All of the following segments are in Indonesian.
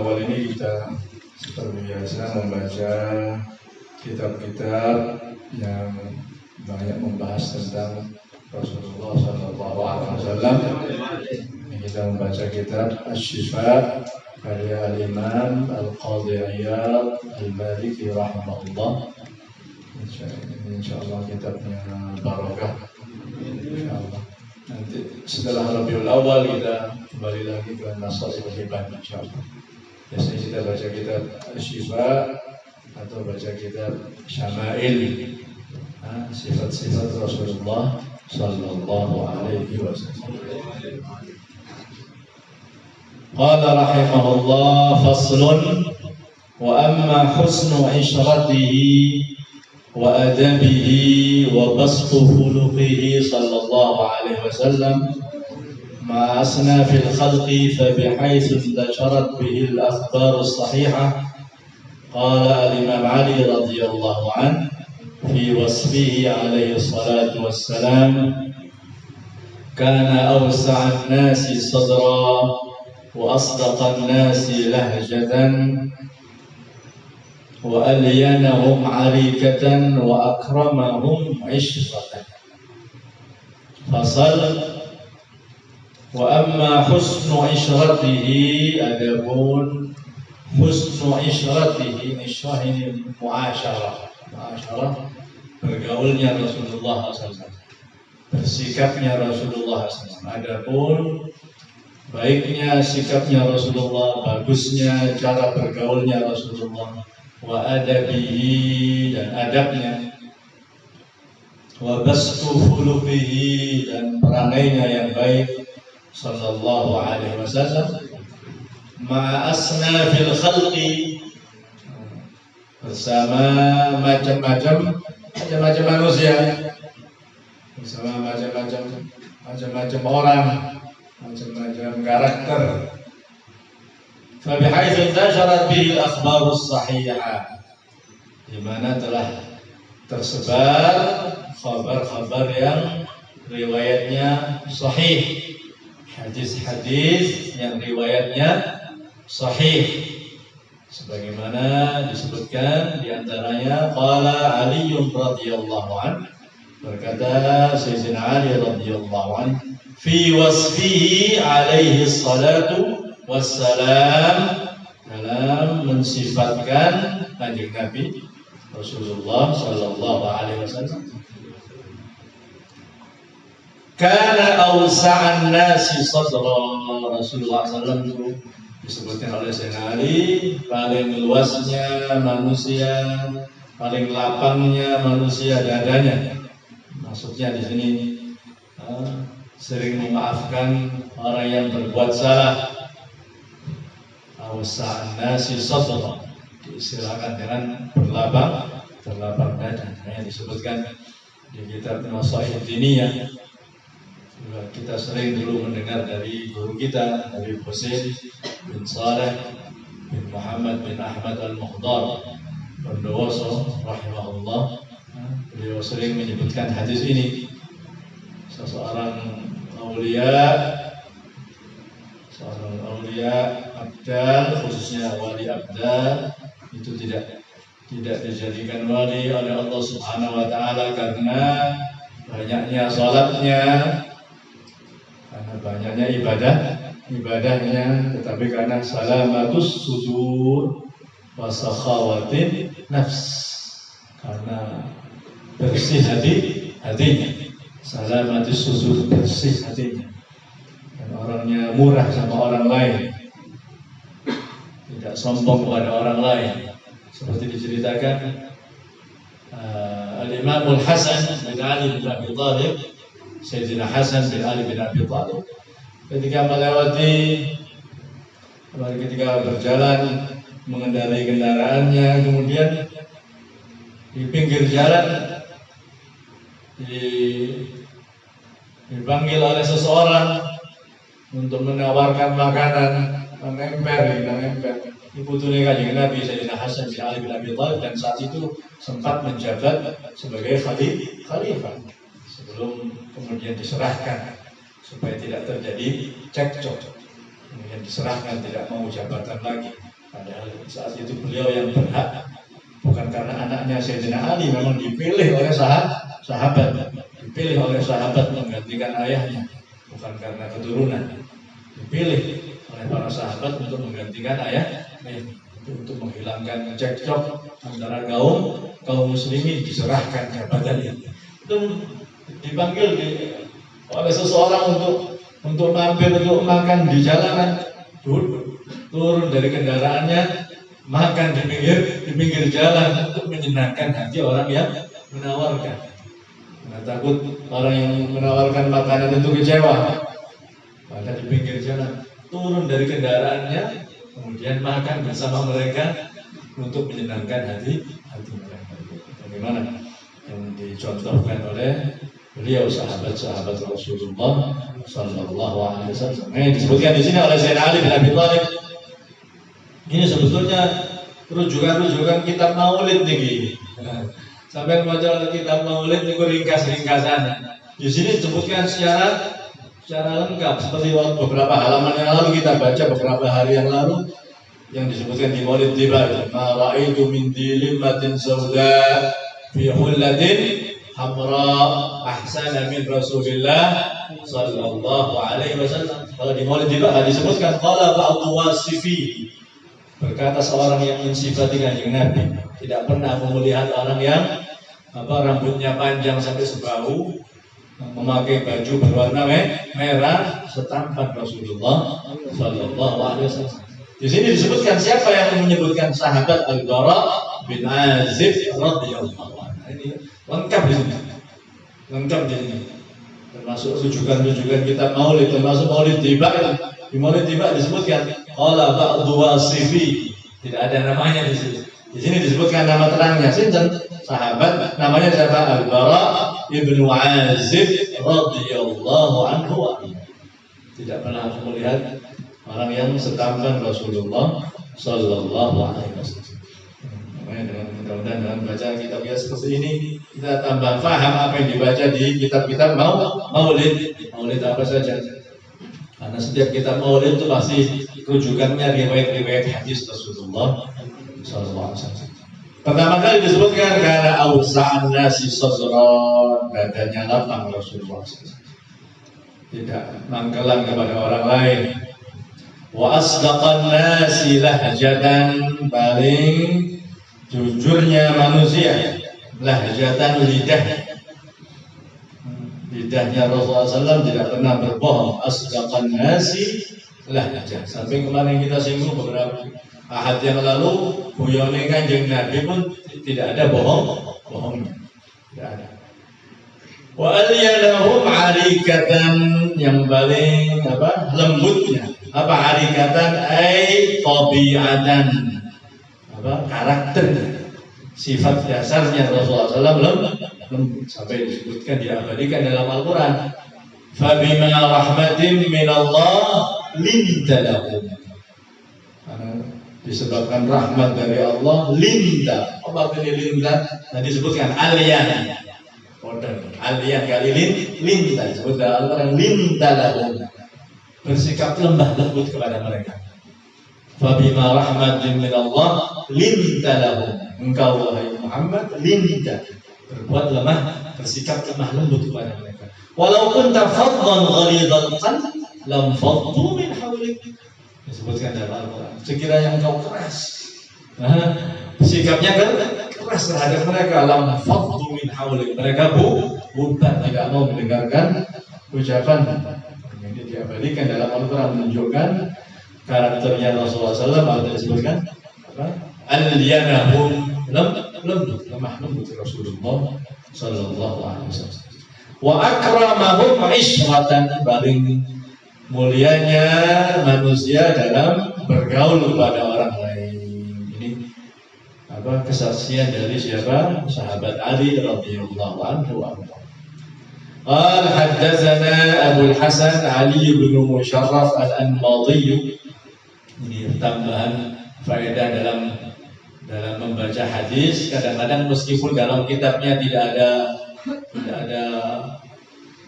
awal ini kita seperti biasa membaca kitab-kitab yang banyak membahas tentang Rasulullah SAW. Kita membaca kitab Asy-Syifa karya Al-Imam Al-Qadhi Iyad Al-Maliki rahimahullah. Insyaallah kitabnya barokah. Insyaallah. Nanti setelah Rabiul Awal kita kembali lagi ke Nasaihul Hibban insyaallah. Biasanya kita baca kitab Asy-Syifa atau baca kitab Syama'il, sifat-sifat Rasulullah sallallahu alaihi wasallam. Qala rahimahullah faslun wa amma husnu ishratihi wa adabihi wa basṭu khuluqihi sallallahu alaihi wasallam ma asnafil khalqi fa bihaythu intasharat bihi al-akhbar as-sahihah qala al-imam Ali radhiyallahu anhu fi wasfihi alaihi salatu wassalam kana awsa'a an-nasi sadra وأصدق الناس لهجة وألينهم عريكة وأكرمهم عشرة فصل وأما حسن عشرته أدبون حسن عشرته معاشرة bergaulnya Rasulullah SAW, bersikapnya Rasulullah SAW. Adapun baiknya sikapnya Rasulullah, bagusnya cara bergaulnya Rasulullah, wa adabihi dan adabnya, wa basṭu khuluqihi dan perangainya yang baik sallallahu alaihi wasallam, ma asnafil khalqi bersama macam-macam manusia, bersama macam-macam orang, macam-macam karakter. Fabihaitsu intasharat bihi al-akhbar as-sahihah, di mana telah tersebar kabar-kabar yang riwayatnya sahih, hadis-hadis yang riwayatnya sahih, sebagaimana disebutkan di antaranya qala Ali radhiyallahu anhu, berkata Sayyidina Ali radhiyallahu anhu fi wasfihi alaihi salatu wassalam, dalam mensifatkan Kanjeng Nabi Rasulullah sallallahu alaihi wasallam, kana awsa'an nasi sadra, Rasulullah sallallahu itu disebutkan oleh Sayyidina Ali paling luasnya manusia, paling lapangnya manusia dadanya. Maksudnya di sini sering memaafkan orang yang berbuat salah. Awsa'an nasi sadra diistilahkan dengan terlapang dada, yang disebutkan di kitab Nasaihul Diniyah. Kita sering dulu mendengar dari guru kita, dari Husain bin Saleh bin Muhammad bin Ahmad al-Mukhdar Bondowoso rahimahullah. Beliau sering menyebutkan hadis ini. Seorang aulia abdal, khususnya wali abdal, itu tidak dijadikan wali oleh Allah Subhanahu wa taala karena banyaknya salatnya, karena banyaknya ibadahnya, tetapi karena salamatus sudur wa sakhawatin nafs, karena bersih hatinya. Salamatus sudur, bersih hatinya, dan orangnya murah sama orang lain, tidak sombong kepada orang lain. Seperti diceritakan Al-Imam Al-Hasan bin Ali bin Abi Thalib, Sayyidina Hasan bin Ali bin Abi Thalib, ketika berjalan mengendarai kendaraannya, kemudian di pinggir jalan dipanggil oleh seseorang untuk menawarkan makanan, mengemper. Putune Kanjeng Nabi Sayyidina Hasan bin Ali bin Abi Thalib, dan saat itu sempat menjabat sebagai khalifah sebelum kemudian diserahkan supaya tidak terjadi cekcok, kemudian diserahkan, tidak mau jabatan lagi. Padahal saat itu beliau yang berhak, bukan karena anaknya Sayyidina Ali, memang dipilih oleh sahabat, dipilih oleh sahabat menggantikan ayahnya, bukan karena keturunan, dipilih oleh para sahabat untuk menggantikan ayahnya, untuk menghilangkan cekcok antara kaum muslimin, diserahkan jabatannya. Itu dipanggil oleh seseorang untuk mampir untuk makan di jalanan, turun dari kendaraannya, makan di pinggir jalan untuk menyenangkan hati orang yang menawarkan. Karena takut orang yang menawarkan makanan itu kecewa, maka di pinggir jalan turun dari kendaraannya, kemudian makan bersama mereka untuk menyenangkan hati mereka. Bagaimana yang dicontohkan oleh beliau, sahabat-sahabat Rasulullah Sallallahu Alaihi Wasallam. Yang disebutkan di sini oleh Sayyidina Ali bin Abi Thalib. Ini sebetulnya rujukan kitab Maulid nih. Sampai membaca kitab Maulid itu ringkas-ringkasan. Di sini disebutkan secara lengkap, seperti beberapa halaman yang lalu kita baca beberapa hari yang lalu yang disebutkan di Maulid Tiba. Ma ra'aitu min dilimmatin sauda fi hullatin hamra ahsana min Rasulillah sallallahu alaihi wasallam. Kalau di Maulid Tiba disebutkan qala ba'du wasifi, berkata seorang yang mensifati Kanjeng Nabi, tidak pernah melihat orang yang rambutnya panjang sampai sebahu, memakai baju berwarna merah setampan Rasulullah Sallallahu Alaihi Wasallam. Di sini disebutkan siapa yang menyebutkan sahabat Al-Bara bin Azib radhiyallahu anhu. Ini lengkap di sini, termasuk rujukan kitab Maulid, termasuk Maulid Tiba. Di Maulid Tiba disebutkan qala ba'du wasifi, tidak ada namanya di sini. Di sini disebutkan nama terangnya, sinten sahabat, namanya siapa? Al-Bara ibnu Azib radhiyallahu anhu. Tidak pernah melihat orang yang setampan Rasulullah Sallallahu Alaihi Wasallam. Mudah-mudahan dengan baca kitab seperti ini kita tambah paham apa yang dibaca di kitab-kitab Maulid apa saja. Karena setiap kitab Maulid itu pasti rujukannya riwayat-riwayat hadis Rasulullah Sallallahu Alaihi Wasallam. Pertama kali disebutkan karena awsa'an nasi sadran, dadanya lapang Rasulullah SAW, tidak mangkelan kepada orang lain. Wa asdaqan nasi lahjatan, paling jujurnya manusia, lahjatan lidahnya Rasulullah SAW tidak pernah berbohong. Asdaqan nasi lahjatan, sampai kemarin kita singgung beberapa ahad yang lalu, guyone Kanjeng Nabi pun tidak ada bohongnya, tidak ada. Wa alyanahum arikatan, yang paling lembutnya, arikatan ay tabiatan, karakternya, sifat dasarnya Rasulullah SAW lembut, sampai disebutkan diabadikan dalam Al-Quran. Fabima rahmatin minallah linta lahum, disebabkan rahmat dari Allah, linta. Apa artinya linta? Tadi disebutkan alyan. Alyan kali linta disebut dalam Al-Quran, linta lahum, bersikap lemah lembut kepada mereka. Fabima rahmatin min Allah linta lahum, engkau wahai Muhammad linta, berbuat lemah, bersikap lemah lembut kepada mereka. Walau kunta faddan ghalidhal qalb lam faddu min hawlik, disebutkan dalam Al-Quran. Sekiranya engkau keras, sikapnya keras terhadap mereka, lam faddu min hawlik, mereka bubar, tidak mau mendengarkan ucapan. Ini diabadikan dalam Al-Quran, menunjukkan karakternya Rasulullah SAW. Ada disebutkan al-yanahum, lembut, lemah lembut Rasulullah Sallallahu Alaihi Wasallam. Wa akramahum isyratan, paling mulianya manusia dalam bergaul kepada orang lain. Ini kesaksian dari siapa? Sahabat Ali radhiyallahu anhu. Qal haddatsana Abu Hasan Ali bin Musharraf Al-Anmadi. Ini tambahan faedah dalam membaca hadis. Kadang-kadang meskipun dalam kitabnya tidak ada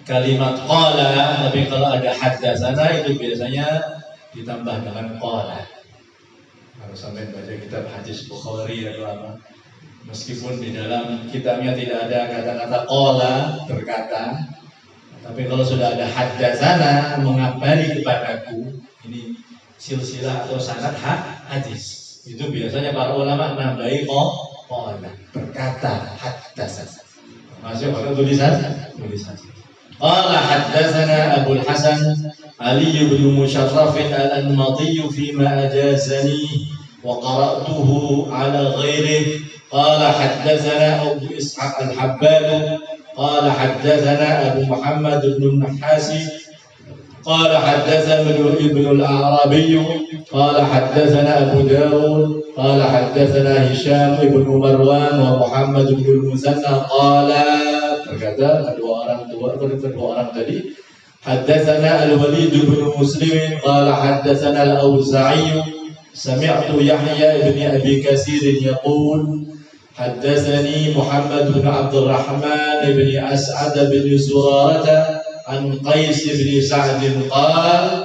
kalimat qala, tapi kalau ada haddatsana itu biasanya ditambah dengan qala. Kalau sampai baca kitab hadis Bukhari atau apa, meskipun di dalam kitabnya tidak ada kata-kata qala, berkata, tapi kalau sudah ada haddatsana, mengabari kepadaku, ini silsilah atau sanad hadis. Itu biasanya para ulama nambahi qala, berkata haddatsana. Masuk pada tulisan. Qala haddatsana Abu Hasan Ali bin Musharraf al-Anmati fima ajazani wa qara'tuhu ala ghairihi. Qala haddatsana Abu Ishaq al-Habbal qala haddatsana Abu Muhammad bin Nahasi قال حدثنا ابن الأعرابي قال حدثنا أبو داود قال حدثنا هشام بن مروان ومحمد بن المثنى قال berkata kedua orang tadi حدثنا الوليد بن مسلم قال حدثنا الأوزاعي سمعت يحيى بن أبي كثير يقول حدثني محمد بن عبد الرحمن بن أسعد بن زرارة عن قيس بن سعد قال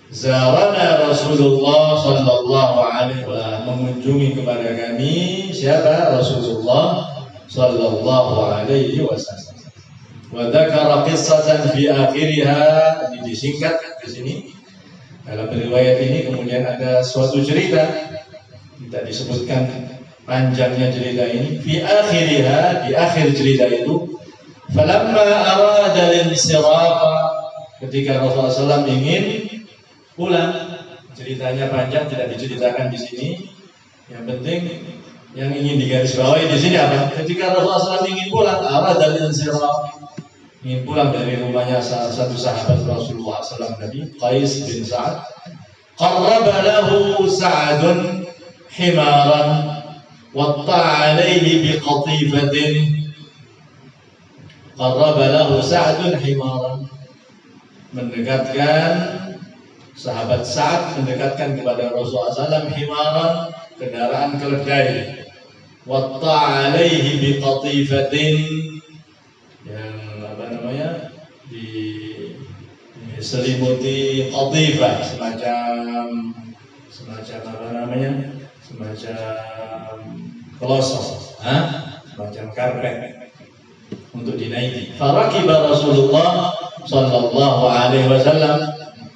زارنا رسول الله صلى الله عليه وسلم mengunjungi kepada kami siapa Rasulullah sallallahu alaihi wasallam wa dzakara qissatan fi akhiriha. Ini disingkat di sini dalam riwayat ini, kemudian ada suatu cerita tidak disebutkan panjangnya cerita ini. Fi akhiriha, di akhir cerita itu, falamma arada al-insirafa, ketika Rasulullah SAW ingin pulang. Ceritanya panjang, tidak diceritakan di sini. Yang penting yang ingin digarisbawahi di sini apa? Ketika Rasulullah SAW ingin pulang, arada al-insirafa, ingin pulang dari rumahnya satu sahabat Rasulullah SAW tadi, Qais bin Sa'ad. Qarraba lahu Sa'adun himaran watta'a alaihi biqatifatin. Qarraba lahu Sa'dun himaran, mendekatkan sahabat Sa'ad, mendekatkan kepada Rasulullah SAW himaran, kendaraan keledai. Watta'a alaihi biqatifatin, yang apa namanya, diselimuti qatifah, semacam apa namanya, semacam pelosok, semacam karpet untuk dinaiki. Farakiba Rasulullah sallallahu alaihi wasallam,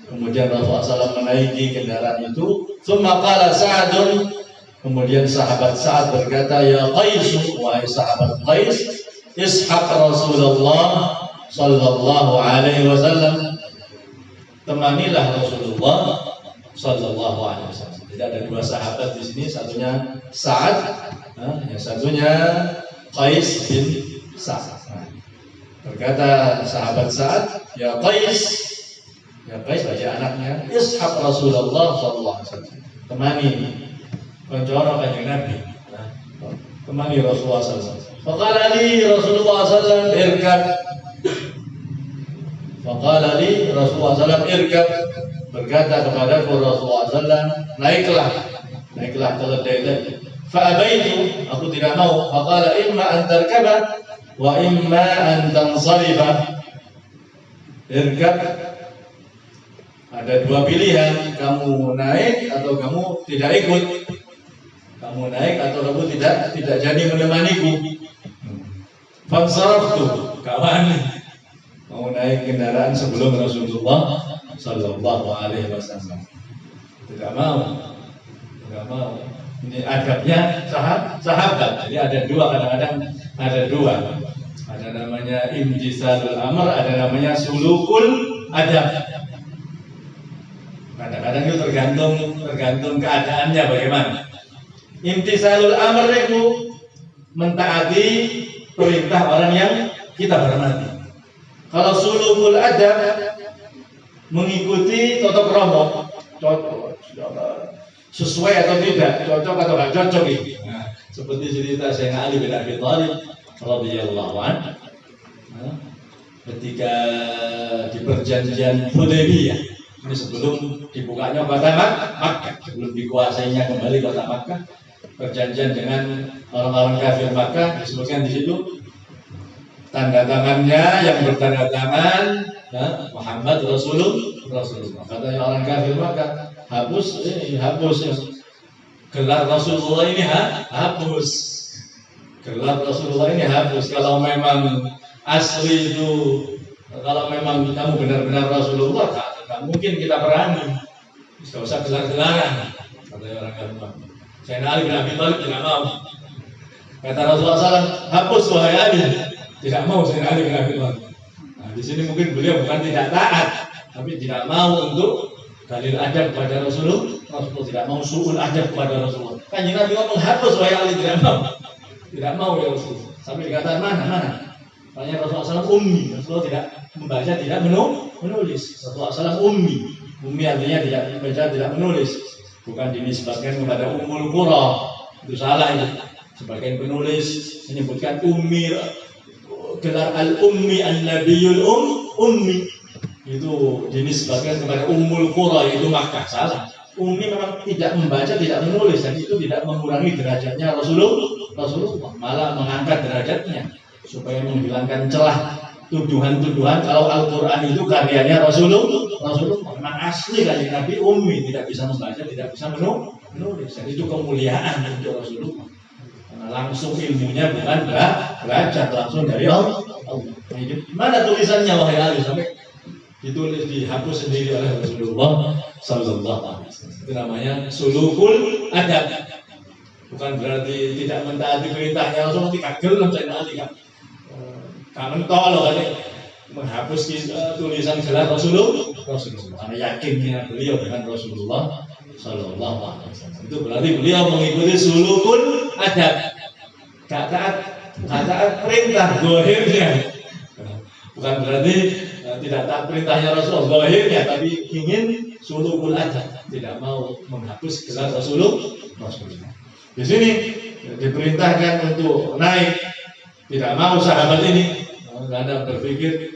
kemudian Rasulullah SAW menaiki kendaraan itu. Tsumma qala Sa'dun, kemudian sahabat Sa'ad berkata, ya Qais, wahai sahabat Qais, ishaq Rasulullah sallallahu alaihi wasallam, temanilah Rasulullah sallallahu alaihi wasallam. Jadi ada dua sahabat di sini, satunya Sa'ad, yang satunya Qais bin Sa'ad. Berkata sahabat Sa'ad, ya Qais bagi anaknya, ishaq Rasulullah sallallahu alaihi wasallam, temani koncono kanjeng Nabi, temani Rasulullah sallallahu alaihi wasallam. Faqala li Rasulullah sallallahu alaihi wasallam irkab. Faqala li Rasulullah sallallahu alaihi wasallam irkab, berkata kepada Rasulullah sallallahu, naiklah keledai tadi. Fa'abaitu, aku tidak mau. Faqala imma an tarkaba wa imma an tansarifa. Irkab, ada dua pilihan, kamu naik atau kamu tidak ikut. Kamu naik atau kamu tidak jadi menemaniku. Fansaraftu, kawan mau naik kendaraan sebelum Rasulullah sallallahu alaihi wasallam. Tidak mau. Ini adabnya sahabat. Jadi ada dua, kadang-kadang ada dua. Ada namanya imtisalul amr, ada namanya sulukul adab. Kadang-kadang itu tergantung keadaannya bagaimana. Imtisalul amr itu mentaati perintah orang yang kita hormati. Kalau sulukul adab mengikuti totok romo, sesuai atau tidak, cocok atau tidak cocok ini. Nah, seperti cerita Sayyidina Ali bin Abi Thalib radhiyallahu anhu, ketika di perjanjian Hudaybiyah, ini sebelum dibukanya kota Makkah, sebelum dikuasainya kembali kota Makkah, perjanjian dengan orang-orang kafir Makkah, disebutkan di situ tanda tangannya yang bertanda tangan Muhammad Rasulullah. Katanya orang kafir Makkah, hapus gelar Rasulullah ini hapus. Gelar Rasulullah ini hapus. Kalau memang asli itu, kalau memang kamu benar-benar Rasulullah, tak mungkin kita berani. Tidak usah gelar-gelaran, kata orang Gampang. Sayyidina Ali bin Abi Thalib tidak mau. Kata Rasulullah SAW, hapus wahai Ali. Tidak mau Sayyidina Ali bin Abi Thalib. Nah, di sini mungkin beliau bukan tidak taat, tapi tidak mau untuk dalil adab kepada Rasulullah. Rasulullah tidak mau su'ul adab kepada Rasulullah. Kan Nabi ngomong hapus wahai Ali, tidak mau. Tidak mau ya Rasulullah. Sampai dikatakan mana? Tanya Rasulullah SAW ummi. Rasulullah tidak membaca, tidak menulis. Rasulullah SAW ummi. Ummi artinya tidak membaca, tidak menulis. Bukan dinisbatkan kepada Ummul Qura. Itu salah itu. Sebagian penulis menyebutkan ummi, gelar al-ummi, an-nabiyul ummi. Itu dinisbatkan kepada Ummul Qura, itu Makkah. Salah. Ummi memang tidak membaca, tidak menulis, dan itu tidak mengurangi derajatnya Rasulullah, malah mengangkat derajatnya supaya menghilangkan celah tuduhan-tuduhan kalau Al-Quran itu karyanya Rasulullah. Memang asli dari Nabi ummi, tidak bisa membaca, tidak bisa menulis, dan itu kemuliaan untuk Rasulullah. Karena langsung ilmunya bukan belajar, langsung dari Allah. Mana tulisannya wahai Ali, sampai ditulis, dihapus sendiri oleh Rasulullah Sallallahu Alaihi Wasallam. Itu namanya sulukul adab. Bukan berarti tidak mentaati perintahnya Rasulullah, tidak gelem Sayyidina Ali kan. Mentol loh kan, menghapus tulisan gelar Rasulullah. Karena yakinnya beliau dengan Rasulullah Sallallahu Alaihi Wasallam. Itu berarti beliau mengikuti sulukul adab. Gak taat perintah zahirnya. Bukan berarti tidak taat perintahnya Rasulullah zahirnya, tapi ingin sulukul adab, tidak mau menghapus gelar Rasulullah. Di sini diperintahkan untuk naik, tidak mau sahabat ini, karena berpikir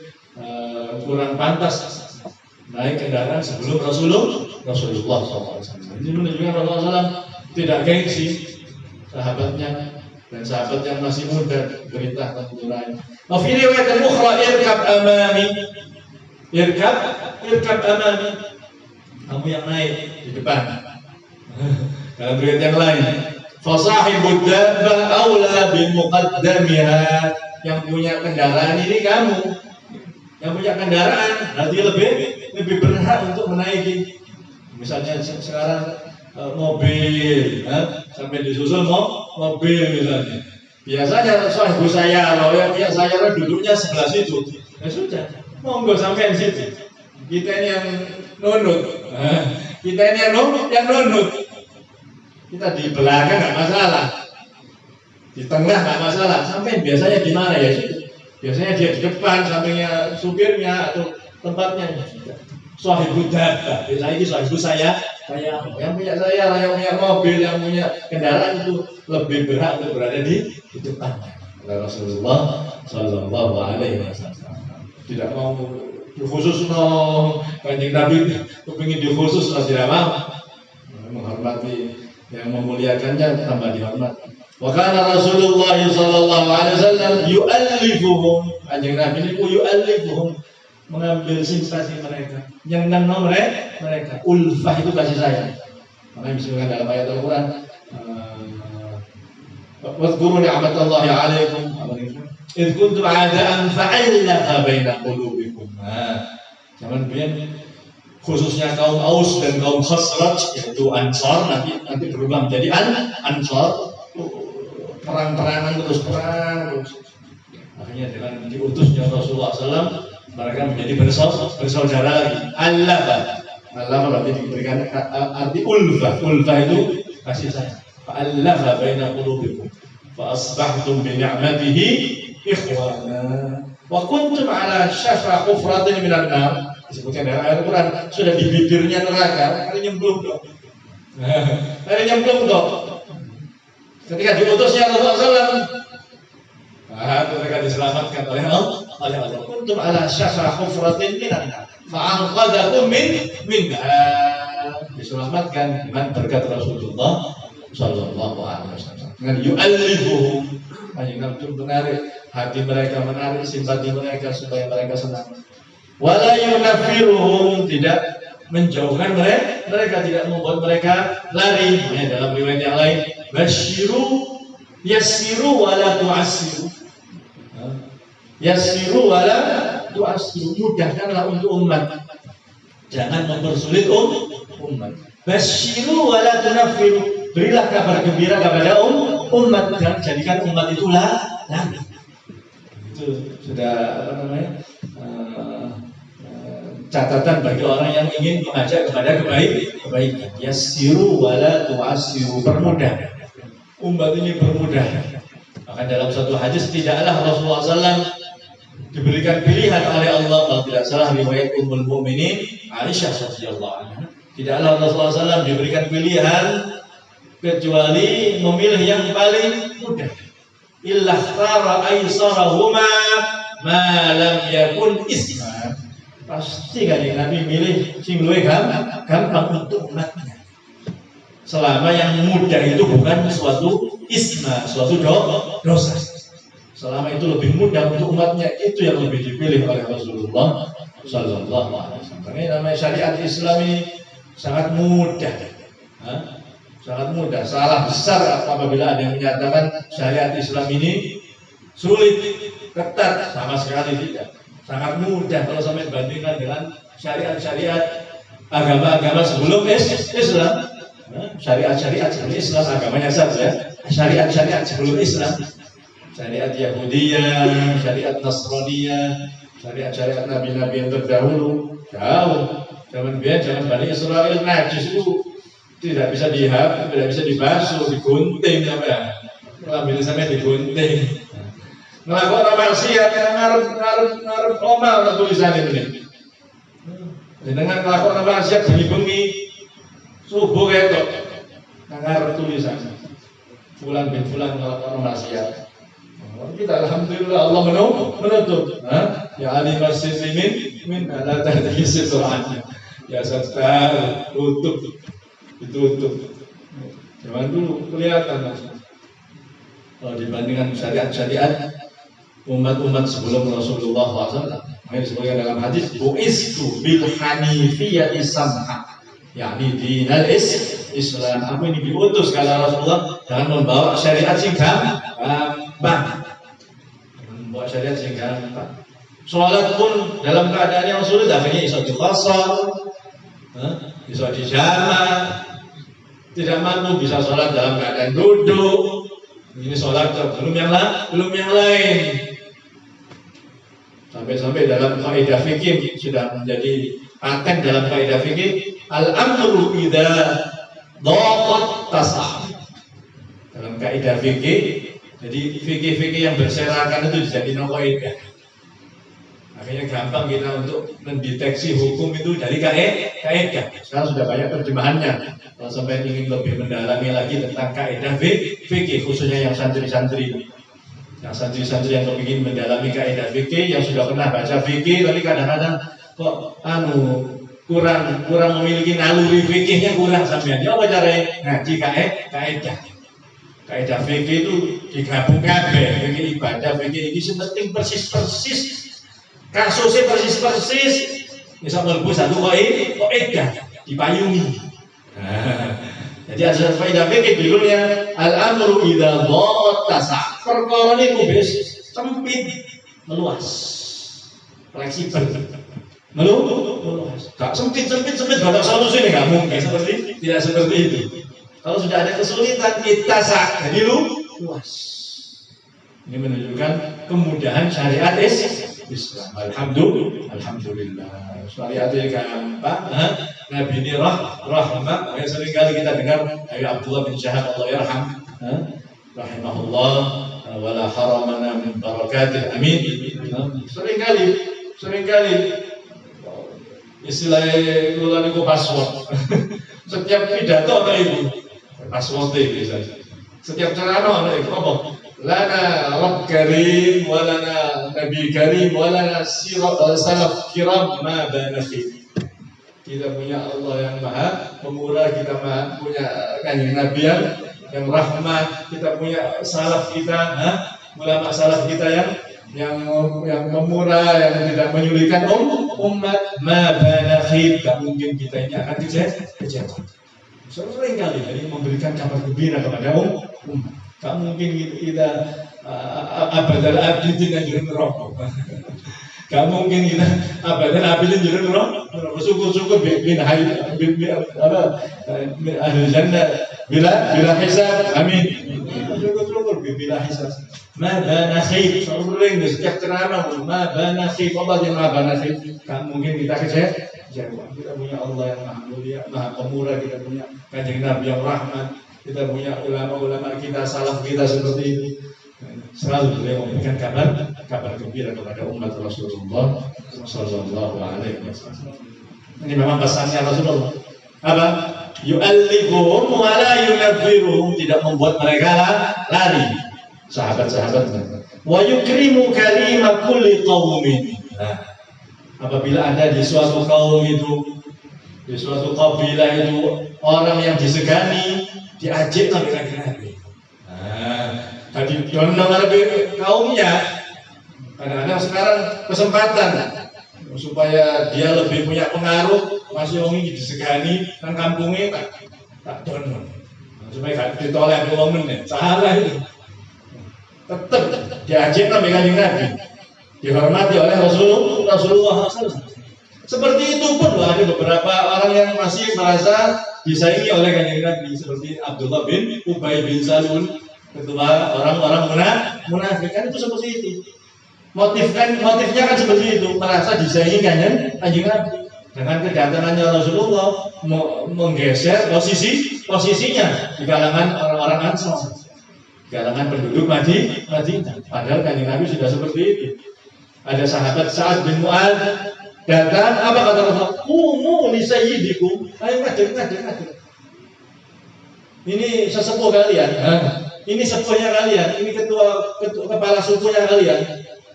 kurang pantas naik kendaraan sebelum Rasulullah SAW. Ini menunjukkan Rasulullah SAW tidak gengsi sahabatnya, dan sahabat yang masih muda perintahkan untuk naik. Fi riwayat ukhra irkab amami, irkab amami, kamu yang naik di depan. Dalam riwayat yang lain, fasahibud dabbah aula bi muqaddamiha, yang punya kendaraan ini kamu. Yang punya kendaraan berarti lebih berhak untuk menaiki. Misalnya sekarang mobil, sampai disusul mobil misalnya. Biasanya sahibu saya, pihak saya duduknya sebelah situ. Ya sudah, monggo sampai di situ. Kita ini yang nunut. Kita ini yang nunut. Kita di belakang nggak masalah, di tengah nggak masalah. Sampai biasanya di mana ya? Biasanya dia di depan, sampingnya supirnya atau tempatnya. Sahibud dabbah, biasanya ini sahibu saya yang punya mobil, yang punya kendaraan itu lebih berhak untuk berada di depan. Rasulullah Sallallahu Alaihi Wasallam tidak mau dikhusus Kanjeng Nabi kepingin dikhusus, tidak mau, menghormati yang memuliakannya tambah dihormati. Wa kana Rasulullah sallallahu alaihi wasallam yu'allifuhum, Kanjeng Nabi niku yu'allifuhum, mengambil simpati mereka, nyenengno mereka. Ulfah itu kasih sayang. Makanya disebutkan dalam ayat Al-Qur'an, wadhkuru ni'matallahi 'alaikum idh kuntum a'da'an fa'alafa baina qulubikum. Zaman dulu khususnya kaum Aus dan kaum Khazraj, yaitu Ansar, nanti berubah menjadi Ansar, perang-perangan terus. Akhirnya dengan diutusnya Rasulullah SAW, mereka menjadi bersaudara lagi. Allah berarti diberikan arti ulfah. Ulfah itu kasih sayang. Fa'allafa baina qulubikum fa asbahtum bi ni'matihi ikhwana wa kuntum ala syafa hufratin minan nar. Disebutkan dalam ayat Al-Quran, sudah di bibirnya neraka, hari nyemplung dong. Ketika diutusnya Rasulullah SAW, mereka diselamatkan oleh Allah. Kuntum ala syafa hufratin minan nar fa'anqadhakum minha. Diselamatkan dengan berkat Rasulullah Sallallahu Alaihi Wasallam. Dengan yu'allifuhum, hanya untuk menarik hati mereka, menarik simpati mereka supaya mereka senang. Wala yunafiruhum, tidak menjauhkan mereka, tidak membuat mereka lari. Dalam riwayat yang lain, basyiru yassiru wala tu'assiru. Yassiru wala tu'assiru, mudahkanlah untuk umat, jangan mempersulit umat. Basyiru wala tunaffiru, berilah kabar gembira kepada umat, jangan jadikan umat itu lari. Itu sudah catatan bagi orang yang ingin mengajak kepada kebaikan. Yassiru wala tu'assiru, permudah. Umat ini permudah. Maka dalam satu hadis, tidaklah Rasulullah SAW diberikan pilihan oleh Allah, kalau tidak salah riwayat Ummul Mukminin Aisyah radhiyallahu anha, tidaklah Rasulullah SAW diberikan pilihan kecuali memilih yang paling mudah. Illa ikhtara aisarahuma ma lam yakun isma. Pasti kanjeng Nabi milih sing luwih gampang untuk umatnya. Selama yang mudah itu bukan suatu isma, suatu dosa. Selama itu lebih mudah untuk umatnya, itu yang lebih dipilih oleh Rasulullah Sallallahu Alaihi Wasallam. Ini namanya syariat Islam ini sangat mudah, sangat mudah. Salah besar apabila ada yang menyatakan syariat Islam ini sulit, ketat, sama sekali tidak. Sangat mudah kalau sampai bandingkan dengan syariat-syariat agama-agama sebelum Islam. Syariat-syariat sebelum Islam, agamanya saja. Syariat-syariat sebelum Islam, syariat Yahudiyah, syariat Nasraniyah, syariat-syariat nabi-nabi yang terdahulu, jauh. Zaman Bani Israel najis itu tidak bisa dihap, tidak bisa dibasuh, digunting sampai, ngambil sampai digunting. Melakukan maksiat yang ngarep oma tulisan ini. Dengan melakukan maksiat bengi-bengi subuh itu ngarep tulisan. Fulan bin fulan melakukan maksiat. Kita alhamdulillah Allah menutup. Ya ali masjid min ala tahtihi sitran. Ya sattar tutup, ditutup. Zaman dulu kelihatan. Kalau dibandingkan syariat-syariat umat-umat sebelum Rasulullah SAW, yang disebutkan dalam hadis, bu'istu bil hanifiyati samha, yakni dinal Islam. Aku ini diutus kala Rasulullah dengan membawa syariat sing gampang, membawa syariat sing gampang. Sholat pun dalam keadaan yang sulit akhirnya iso diqasar, iso dijamak. Tidak mampu bisa sholat dalam keadaan duduk. Ini sholat belum yang lain. Sampai dalam kaidah fikih sudah menjadi paten dalam kaidah fikih, al-amru idza dhaqat tasah. Dalam kaidah fikih, jadi fikih-fikih yang berserakan itu dijadikan kaidah. Akhirnya gampang kita untuk mendeteksi hukum itu dari kaidah. Sekarang sudah banyak terjemahannya. Kalau sampai ingin lebih mendalami lagi tentang kaidah fikih, khususnya yang santri-santri. Yang santri-santri yang ingin mendalami kaidah fikih, yang sudah pernah baca fikih, tapi kadang-kadang kok kurang memiliki naluri fikihnya, kurang sampean. Ya apa caranya ngaji kaidah. Kaidah fikih itu digabung kabeh, fikih ibadah, fikih ini penting persis, kasusnya persis, bisa melebur satu kaidah dipayungi. Jadi asal kaidah fikih judulnya al-amru idza dhaqat tasah. Perkara niku wis sempit meluas, fleksibel, meluas. Tak sempit banyak solusi ini nggak mungkin tidak seperti itu. Kalau sudah ada kesulitan ittasah, jadi luas. Ini menunjukkan kemudahan syariat Islam. Alhamdulillah. Syariat yang gampang. Nabi ini rahmat. Sering kali kita dengar dari Abdullah bin Syahab, Allah yarham, rahimahullah, wala haramana min barakatih, amin. Sering kali istilahnya kula niku password. Setiap pidato ana iku password iki saja. Setiap ceramah ana iku apa? Lana Rabb Karim, walana Nabi Karim, walana salaf kiram ma banafi. Kita punya Allah yang maha pemurah, kita punya kanjeng Nabi yang rahmat, kita punya salaf kita, ulama salaf kita yang pemurah, yang tidak menyulitkan umat. Ma bana khib, gak mungkin kita ini akan kecewa. Sering kali ini memberikan kabar gembira kepada umat. Gak mungkin kita abadal abidin yang jadi neraka. Gak mungkin kita abadal abidin jadi neraka. Syukur-syukur bin ahli jannah bila hisab. Amin. Syukur-syukur bila hisab. Ma bana khib, sering di setiap ceramah. Ma bana khib, Allah yang ma bana khib. Gak mungkin kita kecewa. Kita punya Allah yang maha mulia, maha pemurah. Kita punya Kanjeng Nabi yang rahmat. Kita punya ulama-ulama kita, salaf kita seperti ini. Selalu beliau memberikan kabar gembira kepada umat Rasulullah Sallallahu Alaihi Wasallam. Ini memang pesannya Rasulullah. Apa? Yu'allifuhum wa la yunaffiruhum, tidak membuat mereka lari. Sahabat-sahabatnya. Wa yukrimu kalima kulli qaumin. Nah, apabila ada di suatu kaum itu, di suatu kabilah itu orang yang disegani, diajak sampai Nabi. Tadi condong kaumnya. Kadang-kadang sekarang kesempatan supaya dia lebih punya pengaruh, masih orang ini disegani dan kampungnya tak condong. Supaya gak ditolak momen, salah itu. Tetap diajak sampai Nabi. Dihormati oleh Rasulullah SAW. Seperti itu pun ada beberapa orang yang masih merasa disaingi oleh Kanjeng Nabi, seperti Abdullah bin Ubay bin Salul, ketua orang-orang munafik. Kan itu seperti itu. Motifnya kan seperti itu, merasa disaingi Kanjeng Nabi. Dengan kedatangannya Rasulullah menggeser posisinya di kalangan orang-orang Ansar, di kalangan penduduk Madinah. Padahal Kanjeng Nabi sudah seperti itu. Ada sahabat Sa'ad bin Mu'adz datang, apa kata Rasulullah? Qumu li sayyidikum. Ayo ngadeg. Ini sesepuh kalian. Ini sepuhnya kalian. Ini kepala sukunya kalian.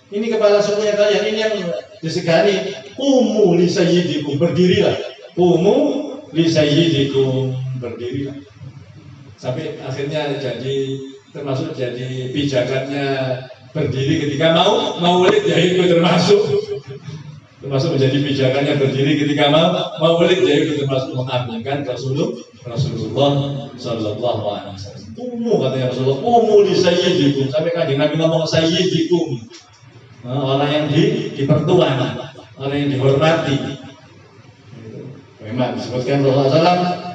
Ini kepala sukunya kalian. Ini yang disegani. Qumu li sayyidikum. Berdirilah. Qumu li sayyidikum. Berdirilah. Sampai akhirnya termasuk jadi pijakannya berdiri ketika maulid, ya itu termasuk menjadi pijakannya berdiri ketika maulid, ya itu termasuk mengagungkan Rasulullah Sallallahu Alaihi Wasallam. Katanya Rasulullah, li sayyidikum. Sampai Kanjeng Nabi ngomong sayyidikum, orang yang dipertuan, orang yang dihormati. Memang disebutkan Rasulullah SAW